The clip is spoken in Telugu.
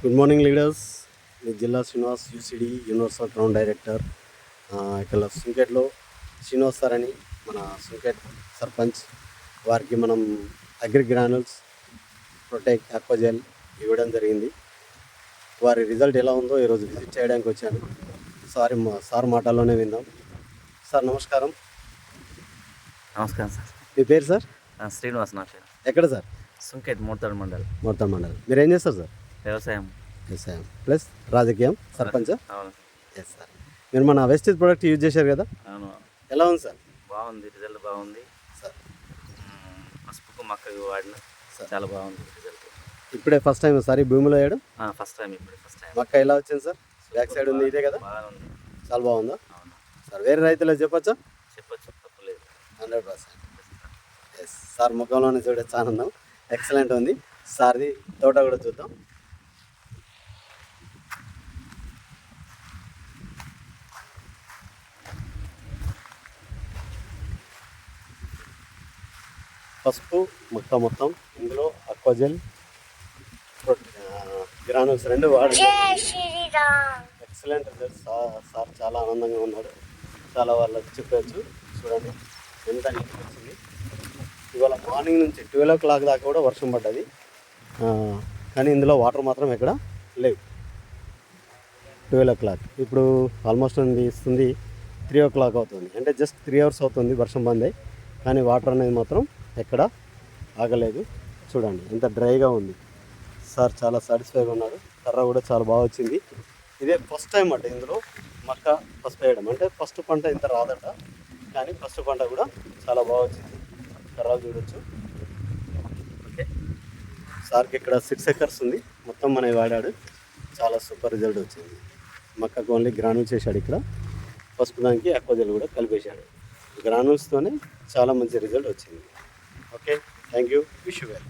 Good morning leaders. మీ జిల్లా Srinivas UCD universal ground director. ఇక్కడ సుంకేట్లో శ్రీనివాస్ సార్ అని మన సుంకేట్ సర్పంచ్ వారికి మనం అగ్రి గ్రానుల్స్ ప్రొటెక్ట్ అక్వాజెల్ ఇవ్వడం జరిగింది. వారి రిజల్ట్ ఎలా ఉందో ఈరోజు విజిట్ చేయడానికి వచ్చాను. సార్ మాటల్లోనే విందాం. సార్ నమస్కారం. నమస్కారం సార్. మీ పేరు సార్? శ్రీనివాస్ నా పేరు. ఎక్కడ సార్? సుంకేట్ మోర్తాడ్ మండల్. మీరు ఏం చేస్తారు సార్? వ్యవసాయం ప్లస్ రాజకీయం సర్పంచ్. అవును ఎస్ సార్. మీరు మన వెస్టేజ్ ప్రోడక్ట్ యూజ్ చేశారు కదా, అవును. ఎలా ఉంది సార్? బాగుంది, రిజల్ట్ బాగుంది సార్. పసుపుకు మక్కకు వాడిన చాలా బాగుంది రిజల్ట్. ఇప్పుడే ఫస్ట్ టైం సార్ ఈ భూమిలో వేయడం? First time. ఇప్పుడు ఫస్ట్ టైం. మక్క ఎలా వచ్చింది సార్? బ్యాక్ సైడ్ ఉంది, ఇదే కదా? బాగుంది, చాలా బాగుందా? అవును సార్. వేరే రైతులకు చెప్పచ్చా? చెప్పచ్చు, తప్పలేదు. 100%. ఎస్ సార్, ముఖంలోనే చూడొచ్చు ఆనందం. ఎక్సలెంట్ ఉంది. సార్ది తోట కూడా చూద్దాం. పసుపు మొక్క మొత్తం ఇందులో అక్వాజెల్ గ్రానుల్స్ రెండు వాడి ఎక్సలెంట్ రిజల్ట్. సార్ చాలా ఆనందంగా ఉన్నాడు. చాలా వాళ్ళకి చెప్పచ్చు. చూడండి ఎంత నీట్గా వచ్చింది. ఇవాళ మార్నింగ్ నుంచి 12 o'clock దాకా కూడా వర్షం పడ్డది, కానీ ఇందులో వాటర్ మాత్రం ఎక్కడ లేవు. 12 o'clock ఇప్పుడు ఆల్మోస్ట్ ఇస్తుంది 3 o'clock అవుతుంది. అంటే జస్ట్ 3 hours అవుతుంది వర్షం బంద్ అయ్యి, కానీ వాటర్ అనేది మాత్రం ఎక్కడ ఆగలేదు. చూడండి ఎంత డ్రైగా ఉంది. సార్ చాలా సాటిస్ఫైగా ఉన్నాడు. కర్ర కూడా చాలా బాగా వచ్చింది. ఇదే ఫస్ట్ టైం అట ఇందులో మక్క పసుపు వేయడం. అంటే ఫస్ట్ పంట ఇంత రాదట, కానీ ఫస్ట్ పంట కూడా చాలా బాగా వచ్చింది. కర్రలు చూడొచ్చు. ఓకే, సార్కి ఇక్కడ 6 acres ఉంది, మొత్తం మనవి వాడాడు. చాలా సూపర్ రిజల్ట్ వచ్చింది. మక్కకు ఓన్లీ గ్రానుల్స్ చేశాడు. ఇక్కడ పసుపు దానికి అక్వాజెల్ కూడా కలిపేశాడు. గ్రానుల్స్తోనే చాలా మంచి రిజల్ట్ వచ్చింది. Okay, thank you. Wish you well.